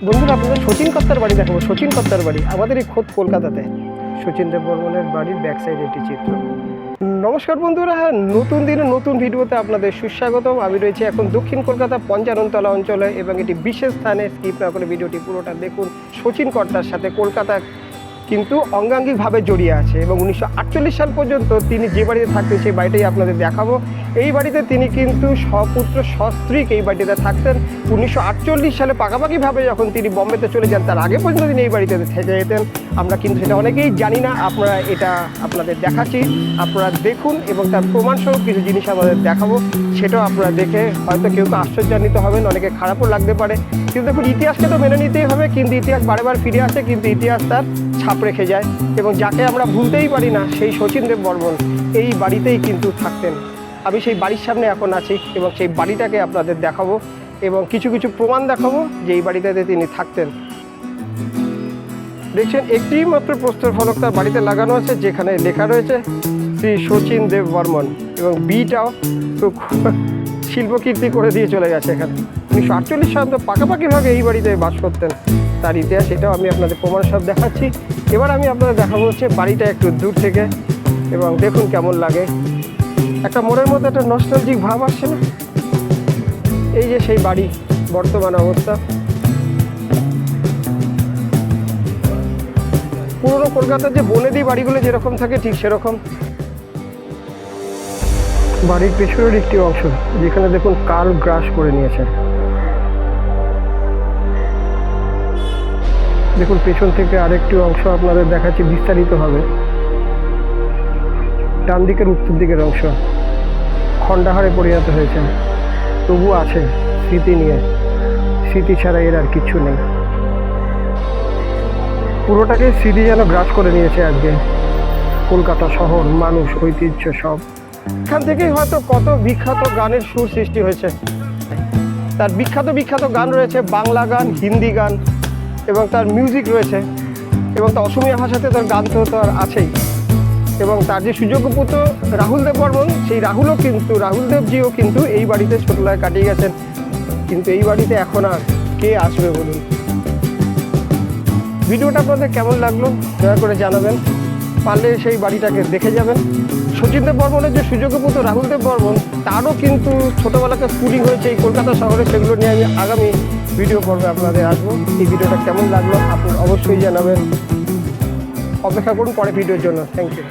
বন্ধুরা আপনাদের শচীন কর্তার বাড়ি দেখাবো। শচীন কর্তার বাড়ি আমাদের এই খোদ কলকাতাতে। শচীন দেব বর্মনের বাড়ির ব্যাক সাইডে একটি চিত্র। নমস্কার বন্ধুরা, নতুন দিনে নতুন ভিডিওতে আপনাদের সুস্বাগতম। আমি রয়েছি এখন দক্ষিণ কলকাতা পঞ্চাননতলা অঞ্চলে এবং এটি বিশেষ স্থানে। স্কিপ না করে ভিডিওটি পুরোটা দেখুন। শচীন কর্তার সাথে কলকাতা কিন্তু অঙ্গাঙ্গিকভাবে জড়িয়ে আছে এবং 1948 সাল পর্যন্ত তিনি যে বাড়িতে থাকতেন সেই বাড়িটাই আপনাদের দেখাবো। এই বাড়িতে তিনি কিন্তু সপুত্র সস্ত্রীক এই বাড়িতে থাকতেন। 1948 সালে পাকাপাকিভাবে যখন তিনি বম্বেতে চলে যান তার আগে পর্যন্ত তিনি এই বাড়িতে থেকে যেতেন। আমরা কিন্তু সেটা অনেকেই জানি না, আপনারা এটা আপনাদের দেখাচ্ছি, আপনারা দেখুন এবং তার প্রমাণস্বরূপ কিছু জিনিস আমাদের দেখাবো। সেটাও আপনারা দেখে হয়তো কেউ আশ্চর্যান্বিত হবেন, অনেকে খারাপও লাগতে পারে। কিন্তু দেখুন, ইতিহাসকে তো মেনে নিতেই হবে, কিন্তু ইতিহাস বারেবার ফিরে আসে, কিন্তু ইতিহাস তার ছাপ রেখে যায় এবং যাকে আমরা ভুলতেই পারি না সেই শচীন দেব বর্মন এই বাড়িতেই কিন্তু থাকতেন। আমি সেই বাড়ির সামনে এখন আছি এবং সেই বাড়িটাকে আপনাদের দেখাবো এবং কিছু কিছু প্রমাণ দেখাবো যে এই বাড়িটাতে তিনি থাকতেন। দেখছেন, একটি মাত্র প্রস্তর ফলক তার বাড়িতে লাগানো আছে যেখানে লেখা রয়েছে শ্রী শচীন দেব বর্মন এবং বিটাও তো শিল্পকীর্তি করে দিয়ে চলে গেছে। এখানে 1948 সাল তো পাকাপাকিভাবে এই বাড়িতে বাস করতেন। তার ইতিহাস এটাও আমি আপনাদের প্রমাণ সব দেখাচ্ছি। এবার আমি আপনাদের দেখাবো হচ্ছে বাড়িটা একটু দূর থেকে এবং দেখুন কেমন লাগে। একটা মনের মধ্যে একটা নস্টালজিক ভাব আসছে না? এই যে সেই বাড়ি বর্তমান অবস্থা। পুরনো কলকাতার যে বনেদি বাড়িগুলো যেরকম থাকে ঠিক সেরকম। বাড়ির পেছনের একটি অংশ যেখানে দেখুন কাল গ্রাস করে নিয়েছে। দেখুন পেছন থেকে আরেকটি অংশ আপনাদের দেখাচ্ছি বিস্তারিতভাবে। ডান দিকের উত্তর দিকের অংশ খণ্ডাহারে পরিণত হয়েছে, তবু আছে স্মৃতি নিয়ে। স্মৃতি ছাড়া এর আর কিছু নেই। পুরোটাকে স্মৃতি যেন গ্রাস করে নিয়েছে আজকে কলকাতা শহর, মানুষ, ঐতিহ্য সব। এখান থেকেই হয়তো কত বিখ্যাত গানের সুর সৃষ্টি হয়েছে। তার বিখ্যাত বিখ্যাত গান রয়েছে, বাংলা গান, হিন্দি গান এবং তার মিউজিক রয়েছে এবং তার অসমীয়া ভাষাতে তার গান তো তার আছেই। এবং তার যে সুযোগ্য পুত্র রাহুল দেব বর্মন, সেই রাহুল দেবজিও কিন্তু এই বাড়িতে ছোটবেলায় কাটিয়ে গেছেন। কিন্তু এই বাড়িতে এখন আর কে আসবে বলুন? ভিডিওটা আপনাদের কেমন লাগলো দয়া করে জানাবেন। পারলে সেই বাড়িটাকে দেখে যাবেন। শচীন দেব বর্মনের যে সুযোগ্য পুত্র রাহুল দেব বর্মন, তারও কিন্তু ছোটোবেলাতে স্কুলিং হয়েছে এই কলকাতা শহরে। সেগুলো নিয়ে আমি আগামী ভিডিও পর্বে আপনাদের আসবো। এই ভিডিওটা কেমন লাগলো আপনারা অবশ্যই জানাবেন। অপেক্ষা করুন পরে ভিডিওর জন্য। Thank you.